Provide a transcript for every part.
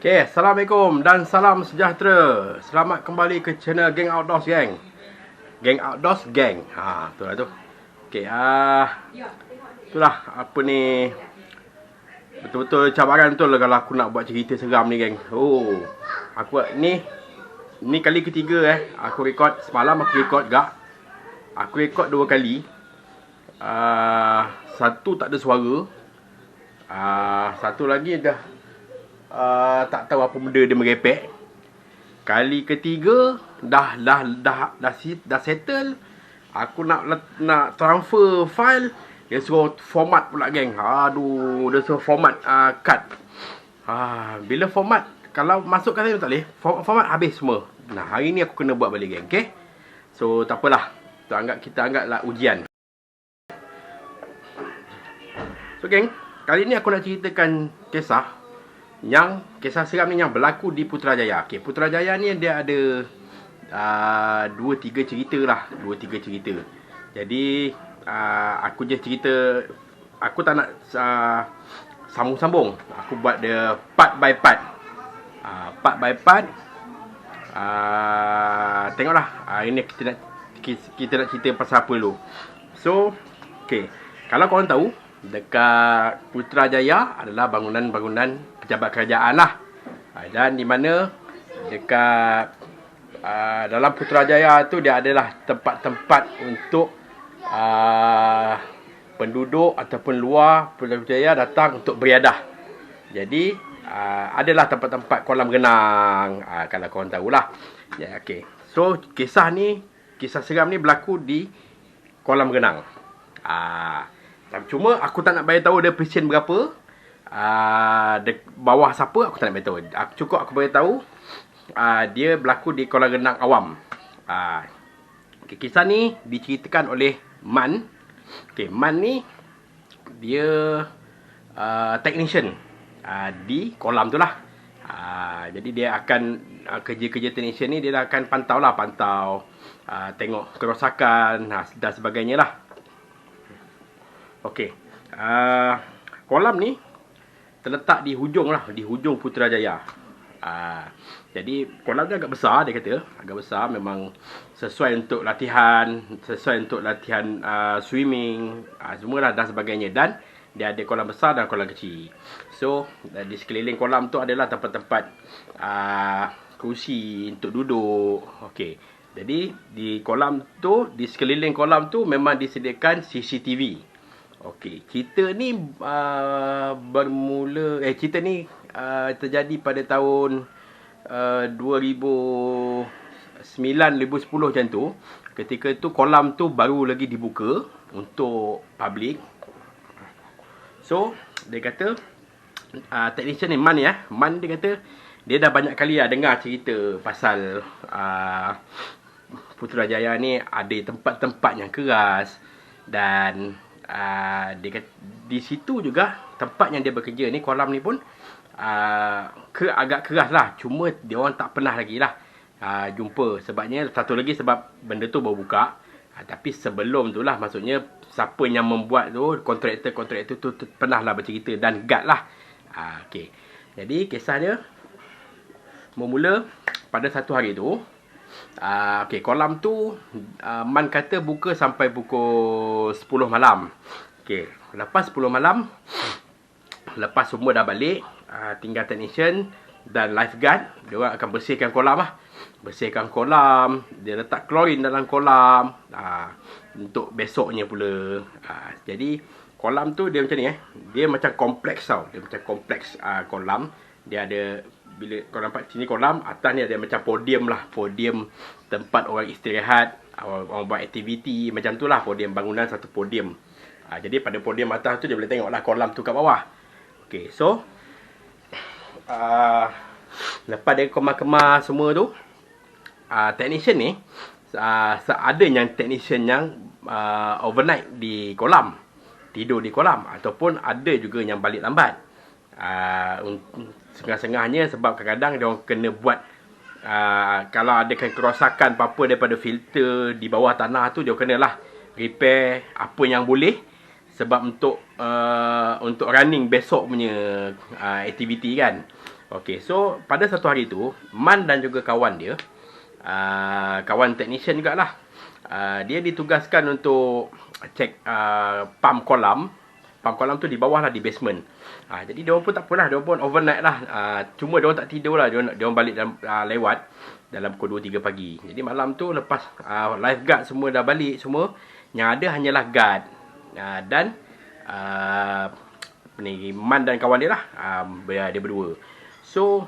Okay, Assalamualaikum dan salam sejahtera. Selamat kembali ke channel Gang Outdoors Gang. Gang Outdoors Gang. Tu lah tu. Okay, itulah apa ni. Betul-betul cabaran betul lah kalau aku nak buat cerita seram ni gang. Aku ni kali ketiga aku rekod. Semalam aku rekod gak. Aku rekod 2 kali. Satu tak ada suara. Satu lagi dah tak tahu apa benda dia merepek. Kali ketiga dah settle. Aku nak transfer file, dia suruh format pula geng. Aduh, dia suruh format cut. Bila format, kalau masuk kat sana tak boleh. Format habis semua. Nah, hari ni aku kena buat balik geng. Okay? So tak apalah. Kita anggaplah ujian. So geng, kali ni aku nak ceritakan kisah seram ni yang berlaku di Putrajaya. Okay, Putrajaya ni dia ada 2-3 cerita lah. 2-3 cerita. Jadi aku je cerita. Aku tak nak sambung-sambung. Aku buat dia part by part. Part by part. Tengoklah. Ini kita nak cerita pasal apa dulu. So, okay, kalau korang tahu, dekat Putrajaya adalah bangunan-bangunan pejabat kerajaan lah. Dan di mana dekat dalam Putrajaya tu dia adalah tempat-tempat untuk penduduk ataupun luar Putrajaya datang untuk beriadah. Jadi adalah tempat-tempat kolam renang, kalau korang tahulah. Ya, okay. So kisah seram ni berlaku di kolam renang. Cuma aku tak nak bagi tahu dia presyen berapa. Bawah siapa aku tak nak bagi tahu. Cukup aku bagi tahu dia berlaku di kolam renang awam. Okay, kisah ni diceritakan oleh Man. Okay, Man ni dia technician di kolam tu lah. Jadi dia akan kerja-kerja technician ni dia akan pantau tengok kerosakan dan sebagainya lah. Okey. Kolam ni terletak di hujung Putrajaya. Jadi kolam tu agak besar, dia kata. Agak besar, memang sesuai untuk latihan, swimming, semualah dan sebagainya. Dan dia ada kolam besar dan kolam kecil. So, di sekeliling kolam tu adalah tempat-tempat kerusi untuk duduk. Okey. Jadi di sekeliling kolam tu memang disediakan CCTV. Okey, cerita ni terjadi pada tahun 2009-2010 macam tu. Ketika tu kolam tu baru lagi dibuka untuk public. So, dia kata technician ni Man dia kata dia dah banyak kali dengar cerita pasal Putrajaya ni ada tempat-tempat yang keras. Dan di situ juga tempat yang dia bekerja ni, kolam ni pun agak keras lah. Cuma dia orang tak pernah lagi lah jumpa. Sebabnya satu lagi sebab benda tu baru buka. Tapi sebelum tu lah, maksudnya siapa yang membuat tu, kontraktor tu pernah lah bercerita dan guard lah. Okay. Jadi kisah dia bermula pada satu hari tu. Okay, kolam tu Man kata buka sampai pukul 10 malam. Okay, lepas 10 malam, lepas semua dah balik, tinggal technician dan lifeguard, dia orang akan bersihkan kolam lah. Bersihkan kolam, dia letak klorin dalam kolam untuk besoknya pula. Jadi kolam tu dia macam ni dia macam kompleks tau. Dia macam kompleks kolam. Dia ada, bila kau nampak sini kolam, atas ni ada macam podium lah. Podium tempat orang istirahat, orang buat aktiviti, macam tu lah. Podium bangunan, satu podium. Jadi pada podium atas tu dia boleh tengok lah kolam tu kat bawah. Okay, so lepas dia kemas-kemas semua tu, technician ni ada yang technician yang overnight di kolam, tidur di kolam. Ataupun ada juga yang balik lambat. Setengah-setengahnya sebab kadang-kadang dia orang kena buat kalau ada kerosakan apa-apa daripada filter di bawah tanah tu, dia kenalah repair apa yang boleh. Sebab untuk running besok punya aktiviti kan. Okey, so pada satu hari tu, Man dan juga kawan dia, kawan technician jugalah, dia ditugaskan untuk cek pump kolam. Pump kolam tu di bawah lah, di basement. Jadi dia pun tak apalah, dia pun overnight lah. Cuma dia tak tidur lah, dia balik dalam, lewat dalam pukul 2 3 pagi. Jadi malam tu lepas lifeguard semua dah balik semua, yang ada hanyalah guard dan ni Man dan kawan dia lah, dia berdua. So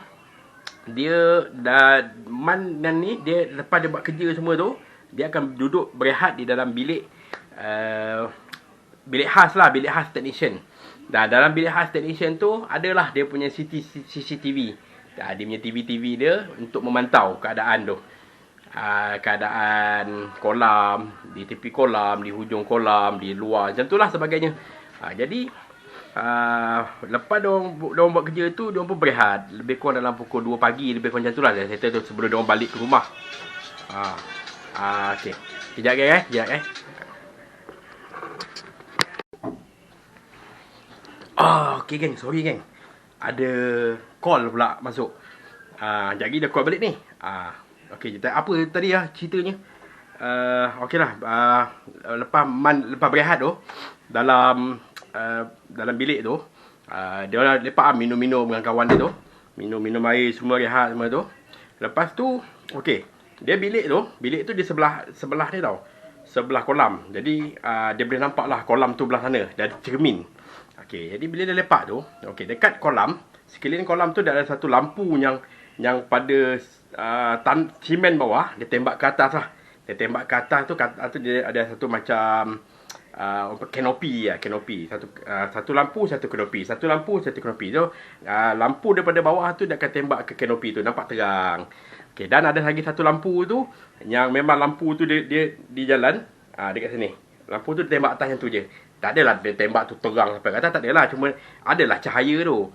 dia dah Man dan ni, dia lepas dia buat kerja semua tu, dia akan duduk berehat di dalam bilik bilik khas lah, bilik khas technician. Dan dalam bilik khas technician tu adalah dia punya CCTV. Dia punya TV dia untuk memantau keadaan tu. Keadaan kolam, di tepi kolam, di hujung kolam, di luar, macam tu lah sebagainya. Jadi lepas diorang buat kerja tu, diorang pun berehat. Lebih kurang dalam pukul 2 pagi, lebih kurang macam tu lah. Saya settle tu sebelum diorang balik ke rumah. Okay. Sekejap geng. Okay geng, sorry geng. Ada call pula masuk. Sekejap lagi dah call balik ni. Okay, apa tadi lah ceritanya. Okay lah. Lepas berehat tu, dalam bilik tu, dia orang lepak minum-minum dengan kawan dia tu. Minum air semua, rehat semua tu. Lepas tu, okay, dia bilik tu di sebelah dia tau. Sebelah kolam. Jadi dia boleh nampak lah kolam tu belah sana. Dia ada cermin. Okay, jadi bila dia lepak tu, okay, dekat kolam, sekeliling kolam tu ada satu lampu yang pada simen bawah, dia tembak ke atas lah. Dia tembak ke atas tu, dia ada satu macam kanopi. Satu lampu, satu kanopi. Satu lampu, satu kanopi. So, lampu daripada bawah tu dia akan tembak ke kanopi tu, nampak terang. Okay, dan ada lagi satu lampu tu, yang memang lampu tu dia di jalan, dekat sini. Lampu tu dia tembak atas yang tu je. Tak adalah dia tembak tu terang sampai kata, tak adalah, cuma adalah cahaya tu.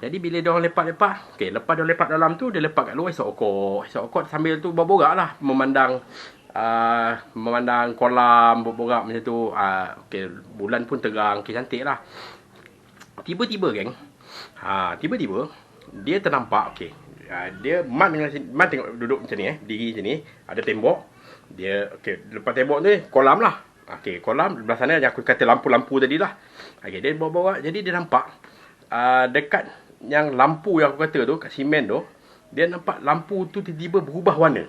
Jadi bila dia orang lepak-lepak, okey, lepas dia lepak dalam tu, dia lepak kat luar isap okok sambil tu berborak lah, memandang kolam, berborak macam tu. Okey, bulan pun terang, okey, cantik lah. Tiba-tiba geng, tiba-tiba dia ternampak, okey, dia Man tengok duduk macam ni, diri macam ni, ada tembok. Dia okey, lepas tembok tu kolam lah. Okey, kolam belah sana yang aku kata lampu-lampu tadi lah. Okey, dia bawa-bawa, jadi dia nampak dekat yang lampu yang aku kata tu, kat simen tu, dia nampak lampu tu tiba-tiba berubah warna.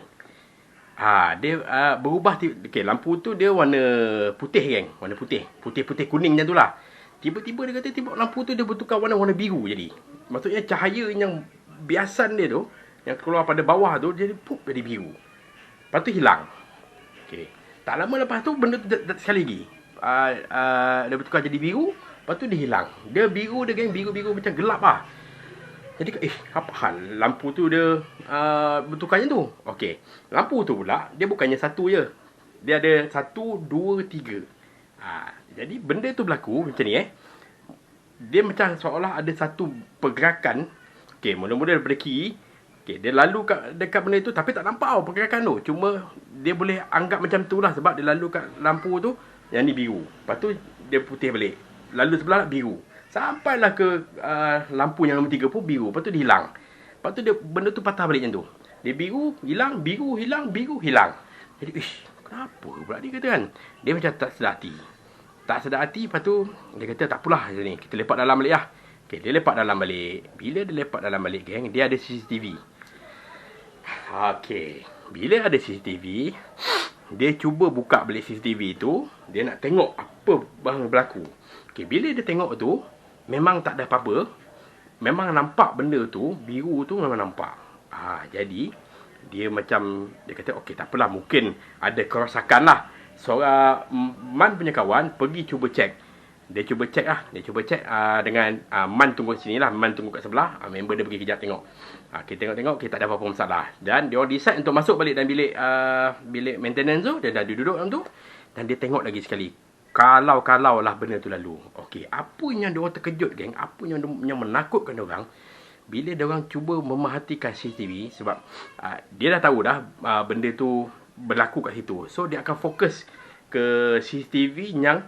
Dia berubah. Okey, lampu tu dia warna putih geng, warna putih kuning macam tu lah. Tiba-tiba dia kata lampu tu dia bertukar warna biru jadi. Maksudnya cahaya yang biasan dia tu, yang keluar pada bawah tu, jadi jadi biru. Lepas tu hilang. Okey. Tak lama lepas tu, benda tu sekali lagi. Dia bertukar jadi biru. Lepas tu dia hilang. Dia biru dia geng, biru macam gelap lah. Jadi, apa hal lampu tu dia bertukarnya tu? Okey. Lampu tu pula, dia bukannya satu je. Dia ada 1, 2, 3. Jadi, benda tu berlaku macam ni Dia macam seolah ada satu pergerakan. Okey, mula-mula daripada kiri. Okay, dia lalu dekat benda tu, tapi tak nampak pergerakan tu. Cuma dia boleh anggap macam tu lah, sebab dia lalu kat lampu tu, yang ni biru. Lepas tu dia putih balik. Lalu sebelah biru. Sampailah ke lampu yang nombor 3 pun biru. Lepas tu dia hilang. Lepas tu benda tu patah balik macam tu. Dia biru, hilang, biru, hilang, biru, hilang. Jadi, kenapa pula dia kata kan? Dia macam tak sedar hati. Lepas tu dia kata tak apalah ni, kita lepak dalam balik lah. Okay, dia lepak dalam balik. Bila dia lepak dalam balik geng, dia ada CCTV. Okey, bila ada CCTV, dia cuba buka balik CCTV tu, dia nak tengok apa yang berlaku. Okey, bila dia tengok tu, memang tak ada apa-apa. Memang nampak benda tu, biru tu memang nampak. Jadi dia macam, dia kata okey, tak apalah, mungkin ada kerosakan lah. Seorang Man punya kawan pergi cuba cek. Dia cuba cek dengan Man tunggu sini lah. Man tunggu kat sebelah. Member dia pergi kejap tengok. Kita tengok, tak ada apa-apa masalah. Dan dia orang decide untuk masuk balik dalam bilik maintenance tu. Dia dah duduk dalam tu. Dan dia tengok lagi sekali. Kalau lah benda tu lalu. Okey, apa yang dia orang terkejut geng? Apa yang menakutkan dia orang? Bila dia orang cuba memerhatikan CCTV. Sebab dia dah tahu dah benda tu berlaku kat situ. So dia akan fokus ke CCTV yang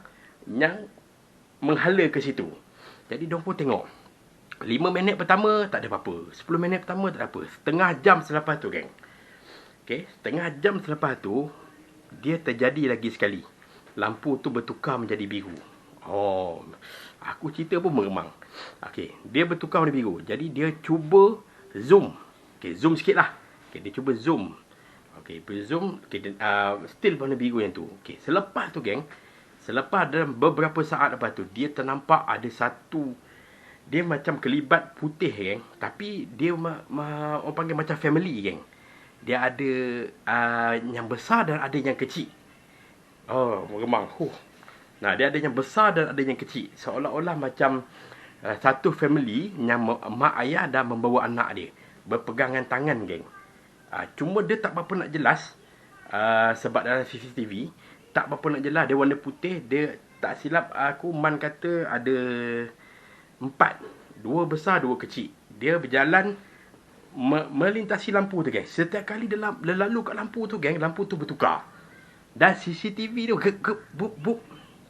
menghala ke situ. Jadi diorang pun tengok. 5 minit pertama tak ada apa-apa. 10 minit pertama tak ada apa. Setengah jam selepas tu, geng. Okay, setengah jam selepas tu, dia terjadi lagi sekali. Lampu tu bertukar menjadi biru. Oh, aku cerita pun meremang. Okay, dia bertukar menjadi biru. Jadi dia cuba zoom. Okay, zoom sikit lah. Okay, dia cuba zoom. Okay, zoom. Okay, still warna biru yang tu. Okay, selepas tu, geng. Selepas dalam beberapa saat lepas tu, dia ternampak ada satu, dia macam kelibat putih, geng. Tapi dia orang panggil macam family, geng. Dia ada yang besar dan ada yang kecil. Oh, meremang. Nah, dia ada yang besar dan ada yang kecil. Seolah-olah macam satu family yang mak ayah dah membawa anak dia. Berpegangan tangan, geng. Cuma dia tak berapa nak jelas. Sebab dalam CCTV, tak berapa nak jelas. Dia warna putih. Dia tak silap aku, Man kata ada 4. 2 besar, 2 kecil. Dia berjalan melintasi lampu tu, geng. Setiap kali dia lalu kat lampu tu, geng, lampu tu bertukar. Dan CCTV tu bup bup.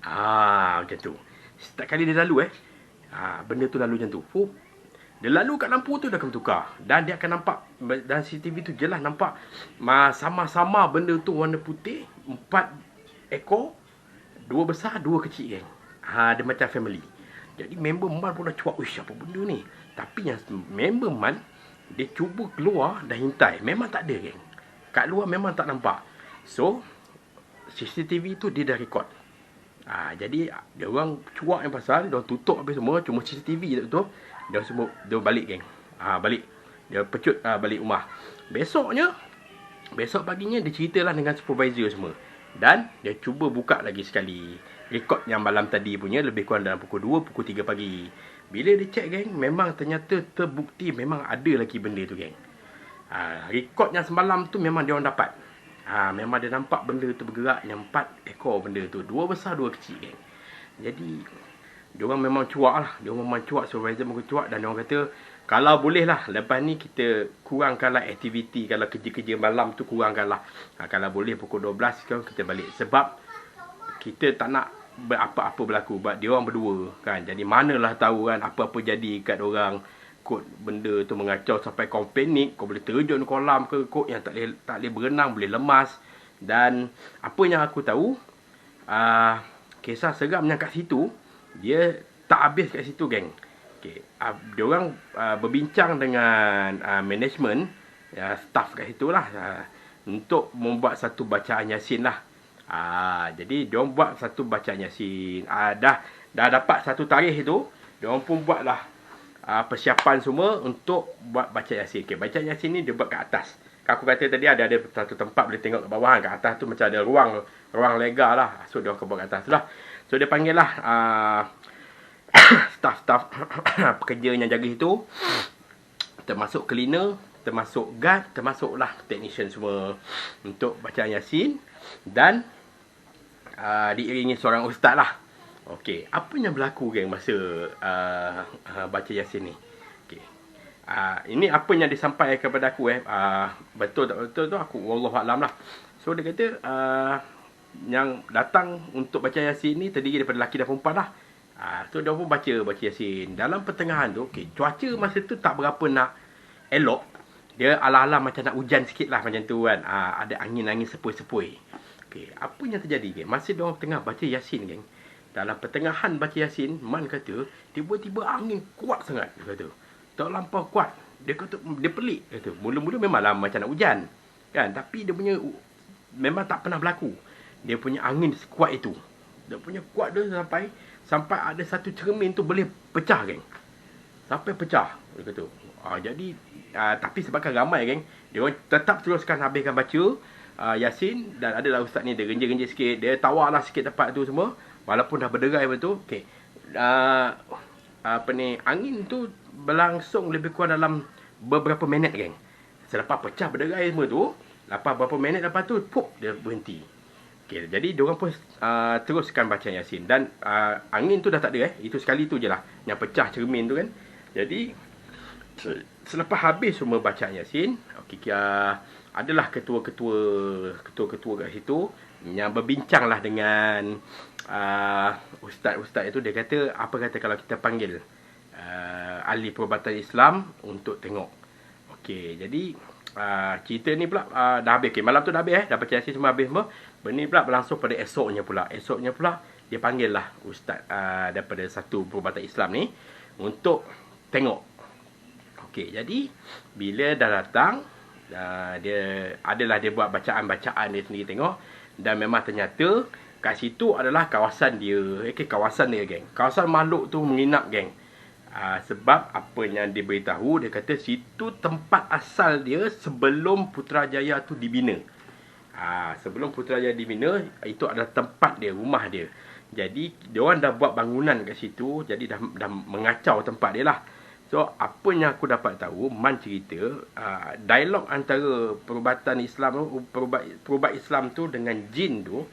Macam tu. Setiap kali dia lalu benda tu lalu macam tu. Dia lalu kat lampu tu dia akan bertukar. Dan dia akan nampak, dan CCTV tu jelas nampak sama-sama benda tu warna putih, 4 ekor, 2 besar, 2 kecil, geng. Dia macam family. Jadi member Man pun dah cuak, uish, apa benda ni? Tapi yang member Man, dia cuba keluar dan hintai. Memang tak ada, geng. Kat luar memang tak nampak. So, CCTV tu dia dah rekod. Jadi, dia orang cuak yang pasal, dia orang tutup habis semua. Cuma CCTV je tu, dia semua, dia balik, geng. Balik. Dia pecut balik rumah. Besok paginya, dia ceritalah dengan supervisor semua. Dan, dia cuba buka lagi sekali. Rekod yang malam tadi punya, lebih kurang dalam pukul 2, pukul 3 pagi. Bila dia check, geng, memang ternyata terbukti memang ada lagi benda tu, geng. Rekod yang semalam tu memang dia orang dapat. Memang dia nampak benda tu bergerak, yang 4 ekor benda tu. 2 besar, 2 kecil, geng. Jadi, dia orang memang cuak lah. Dia orang memang cuak, supervisor memang cuak. Dan dia orang kata, kalau boleh lah, lepas ni kita kurangkanlah aktiviti. Kalau kerja-kerja malam tu kurangkanlah. Kalau boleh pukul 12 kita balik. Sebab kita tak nak apa-apa berlaku. Sebab dia orang berdua, kan. Jadi manalah tahu, kan, apa-apa jadi kat orang. Kot benda tu mengacau sampai kau panik, kau boleh terjun kolam ke, kot yang tak boleh berenang, boleh lemas. Dan apa yang aku tahu, kisah seram yang kat situ, dia tak habis kat situ, geng. Okay. Dia orang berbincang dengan management, staff kat situ lah, untuk membuat satu bacaan Yasin lah. Jadi dia orang buat satu bacaan Yasin. Dah dapat satu tarikh itu, dia orang pun buatlah persiapan semua untuk buat baca Yasin. Okay, baca Yasin ni dia buat kat atas. Aku kata tadi ada satu tempat boleh tengok kat bawah, kat atas tu macam ada ruang lega lah. So dia orang buat kat atas tu lah. So dia panggil lah staff pekerja yang jaga itu, termasuk cleaner, termasuk guard, termasuklah technician semua untuk bacaan Yasin. Dan diiringi seorang ustaz lah. Okey, apa yang berlaku, geng, masa baca Yasin ni? Okey. Ini apa yang disampaikan kepada aku betul tak betul tu aku wallahualam lah. So dia kata yang datang untuk baca Yasin ni terdiri daripada lelaki dan perempuan lah. So dia pun baca Yasin. Dalam pertengahan tu, okey, cuaca masa tu tak berapa nak elok. Dia ala-ala macam nak hujan sikit lah macam tu, kan. Ada angin-angin sepoi-sepoi. Okey, apa yang terjadi, geng? Masa dia orang tengah baca Yasin, geng, dalam pertengahan baca Yasin, Man kata, tiba-tiba angin kuat sangat, dia kata. Tak lampau kuat. Dia kata, dia pelik, kata. Mula-mula memanglah macam nak hujan, kan. Tapi dia punya, memang tak pernah berlaku. Dia punya angin sekuat itu. Dia punya kuat dia sampai ada satu cermin tu boleh pecah, geng. Sampai pecah, dia kata. Jadi, tapi sebabkan ramai, geng, dia orang tetap teruskan habiskan baca Yasin. Dan adalah ustaz ni, dia genjir-genjir sikit. Dia tawarlah sikit tempat tu semua. Walaupun dah berderai betul. Okey. Angin tu berlangsung lebih kurang dalam beberapa minit, geng. Selepas pecah berderai semua tu, lepas beberapa minit lepas tu, dia berhenti. Okey, jadi diorang pun teruskan baca Yasin. Dan angin tu dah tak ada, itu sekali tu je lah yang pecah cermin tu, kan. Jadi selepas habis semua bacaan Yasin, okey, adalah ketua-ketua kat situ yang berbincanglah dengan ustaz-ustaz itu. Dia kata, apa kata kalau kita panggil ahli perubatan Islam untuk tengok. Okey, jadi cerita ni pula dah habis. Okay, malam tu dah habis dah baca Yasin semua habis semua. Benda ni pula berlangsung pada esoknya pula. Esoknya pula dia panggil lah ustaz daripada satu perubatan Islam ni untuk tengok. Okey, jadi bila dah datang, dia buat bacaan-bacaan dia sendiri tengok, dan memang ternyata kat situ adalah kawasan dia. Kawasan dia, geng. Kawasan makhluk tu menginap, geng. Sebab apa yang dia beritahu, dia kata situ tempat asal dia sebelum Putrajaya tu dibina. Sebelum Putrajaya dibina, itu adalah tempat dia, rumah dia. Jadi diorang dah buat bangunan kat situ, jadi dah mengacau tempat dia lah. So apa yang aku dapat tahu, Man cerita dialog antara perubatan Islam, perubat Islam tu dengan jin tu,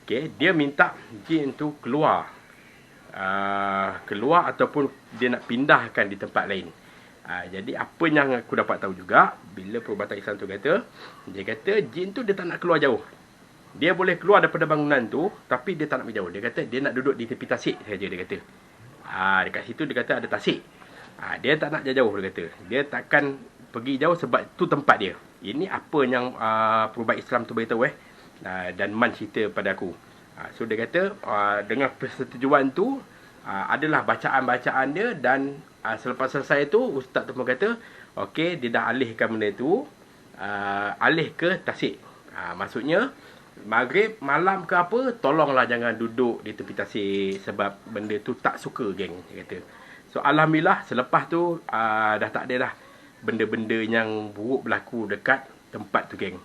dia minta jin tu keluar ataupun dia nak pindahkan di tempat lain. Jadi apa yang aku dapat tahu juga, bila perubatan Islam tu kata, dia kata jin tu dia tak nak keluar jauh. Dia boleh keluar daripada bangunan tu, tapi dia tak nak pergi jauh. Dia kata dia nak duduk di tepi tasik saja, dia kata. Dekat situ dia kata ada tasik. Dia tak nak jauh, dia kata. Dia takkan pergi jauh sebab tu tempat dia. Ini apa yang perubat Islam tu beritahu dan Man cerita pada aku. So dia kata dengan persetujuan tu adalah bacaan-bacaan dia, dan selepas selesai tu ustaz tu pun kata okey, dia dah alihkan benda tu alih ke tasik. Maksudnya maghrib, malam ke apa, tolonglah jangan duduk di tepi tasik sebab benda tu tak suka, geng, dia kata. So alhamdulillah selepas tu dah tak ada dah benda-benda yang buruk berlaku dekat tempat tu, geng.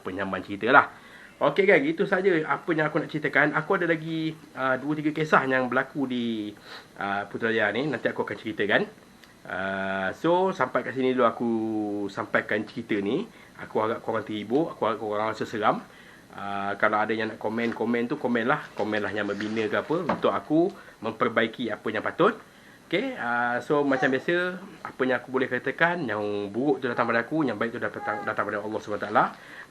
Penyaman cerita lah. Okey, geng, itu saja apa yang aku nak ceritakan. Aku ada lagi 2-3 kisah yang berlaku di Putrajaya ni, nanti aku akan ceritakan. So sampai kat sini dulu aku sampaikan cerita ni. Aku harap korang terhibur, aku harap korang rasa seram. Kalau ada yang nak komen tu, komenlah yang membina ke apa, untuk aku memperbaiki apa yang patut. Okay, so macam biasa, apa yang aku boleh katakan, yang buruk tu datang pada aku, yang baik tu datang pada Allah SWT.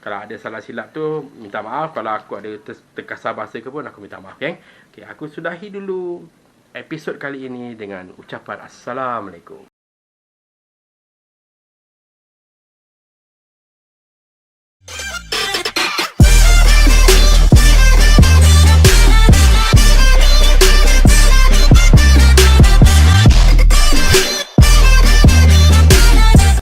Kalau ada salah silap tu, minta maaf. Kalau aku ada terkasar bahasa ke pun, aku minta maaf, geng. Okay, aku sudahi dulu episod kali ini dengan ucapan Assalamualaikum.